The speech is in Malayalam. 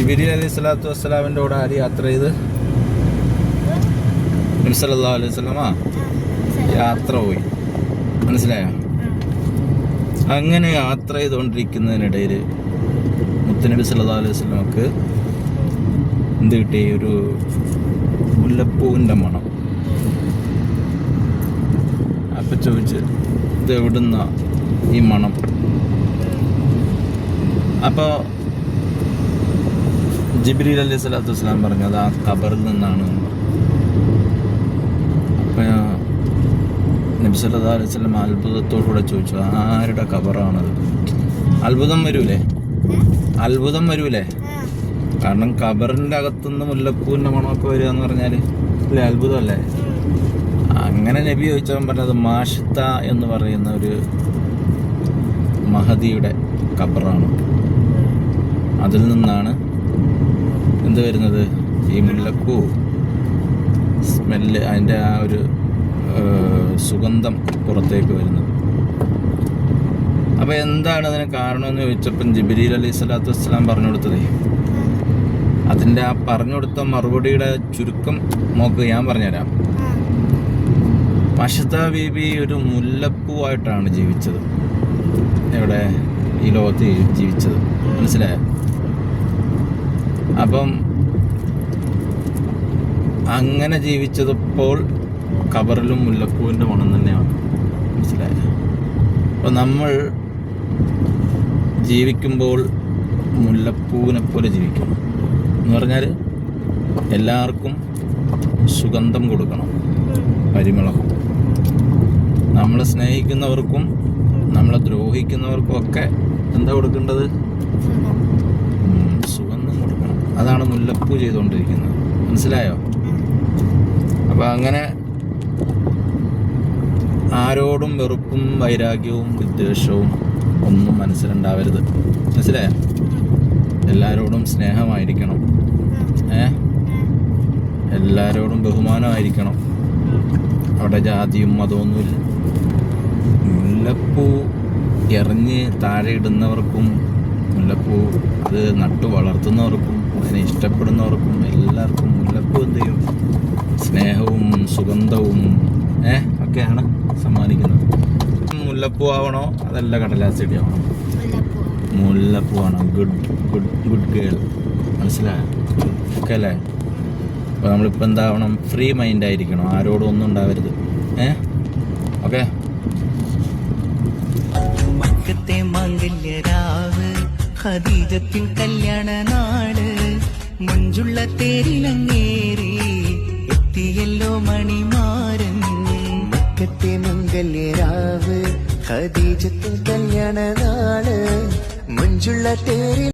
ജിബ്രീൽ അലൈഹി സ്വലാത്തു വസ്സലാമിൻ്റെ കൂടെ ആര് യാത്ര ചെയ്ത്? നബി സല്ലല്ലാഹു അലൈഹി വസല്ലമ യാത്ര പോയി. മനസ്സിലായോ? അങ്ങനെ യാത്ര ചെയ്തുകൊണ്ടിരിക്കുന്നതിനിടയിൽ മുത്തുനബി സല്ലല്ലാഹു അലൈഹി വസല്ലമക്ക് എന്ത് കിട്ടി? ഒരു മുല്ലപ്പൂവിൻ്റെ മണം. അപ്പം ചോദിച്ച്, ഇത് എവിടുന്ന ഈ മണം? അപ്പോൾ ജിബ്രീൽ അലൈഹി സ്വലാത്തു വസ്സലാം പറഞ്ഞു, അത് ആ ഖബറിൽ നിന്നാണ്. അപ്പം നബി സല്ലല്ലാഹു അലൈഹി വസല്ലം അത്ഭുതത്തോടുകൂടെ ചോദിച്ചു, ആരുടെ ഖബറാണത്? അത്ഭുതം വരൂലേ? കാരണം ഖബറിൻ്റെ അകത്തുനിന്ന് മുല്ലപ്പൂവിൻ്റെ മണമൊക്കെ വരിക എന്ന് പറഞ്ഞാൽ അല്ലേ, അത്ഭുതമല്ലേ? അങ്ങനെ നബി ചോദിച്ചവൻ പറഞ്ഞത് മാഷിത്ത എന്ന് പറയുന്ന ഒരു മഹദിയുടെ ഖബറാണ്. അതിൽ നിന്നാണ് എന്ത് വരുന്നത്? ഈ മുല്ലപ്പൂ സ്മെല്ല്, അതിൻ്റെ ആ ഒരു സുഗന്ധം പുറത്തേക്ക് വരുന്നത്. അപ്പോൾ എന്താണ് അതിന് കാരണമെന്ന് ചോദിച്ചപ്പം ജിബ്രീൽ അലൈഹി സ്വലാത്തു വസ്സലാം പറഞ്ഞു കൊടുത്തതേ, അതിൻ്റെ ആ പറഞ്ഞു കൊടുത്ത മറുപടിയുടെ ചുരുക്കം നോക്ക്, ഞാൻ പറഞ്ഞുതരാം. മഷിത ബീബി ഒരു മുല്ലപ്പൂവായിട്ടാണ് ജീവിച്ചത്. എവിടെ? ഈ ലോകത്ത് ജീവിച്ചത്. മനസ്സിലായോ? അപ്പം അങ്ങനെ ജീവിച്ചതിപ്പോൾ ഖബറിലും മുല്ലപ്പൂവിൻ്റെ മണം തന്നെയാണ്. മനസ്സിലായോ? അപ്പോൾ നമ്മൾ ജീവിക്കുമ്പോൾ മുല്ലപ്പൂവിനെ പോലെ ജീവിക്കണം എന്ന് പറഞ്ഞാൽ എല്ലാവർക്കും സുഗന്ധം കൊടുക്കണം, പരിമളം. നമ്മളെ സ്നേഹിക്കുന്നവർക്കും നമ്മളെ ദ്രോഹിക്കുന്നവർക്കും ഒക്കെ എന്താ കൊടുക്കേണ്ടത്? സുഗന്ധം കൊടുക്കണം. അതാണ് മുല്ലപ്പൂ ചെയ്തുകൊണ്ടിരിക്കുന്നത്. മനസ്സിലായോ? അപ്പം അങ്ങനെ ആരോടും വെറുപ്പും വൈരാഗ്യവും വിദ്വേഷവും ഒന്നും മനസ്സിലുണ്ടാവരുത്. മനസ്സിലായോ? എല്ലാവരോടും സ്നേഹമായിരിക്കണം. എല്ലാവരോടും ബഹുമാനമായിരിക്കണം. അവിടെ ജാതിയും മതമൊന്നുമില്ല. മുല്ലപ്പൂ എറിഞ്ഞ് താഴെ ഇടുന്നവർക്കും മുല്ലപ്പൂ അത് നട്ടു വളർത്തുന്നവർക്കും അതിനെ ഇഷ്ടപ്പെടുന്നവർക്കും എല്ലാവർക്കും മുല്ലപ്പൂ എന്ത് ചെയ്യും? സ്നേഹവും സുഗന്ധവും ഒക്കെയാണ് സമ്മാനിക്കുന്നത്. മുല്ലപ്പൂ ആവണോ അതല്ല കടലാസ് ചെടി ആവണോ? മുല്ലപ്പൂ ആണോ? Good girl. മനസ്സിലായോ? ഓക്കെ അല്ലേ? അപ്പോൾ നമ്മളിപ്പോൾ എന്താവണം? ഫ്രീ മൈൻഡ് ആയിരിക്കണം. ആരോടും ഒന്നും ഉണ്ടാവരുത്. ഓക്കെ. മക്കത്തെ മാംഗല്യരാവ് ഖദീജത്തിൻ കല്യാണ നാട് മുഞ്ചുള്ള തേരിലങ്ങേറി എത്തിയല്ലോ മണിമാരൻ. മക്കത്തെ മംഗല്യരാവ് ഖദീജത്തിൻ കല്യാണ നാട് മുഞ്ചുള്ള തേരിൽ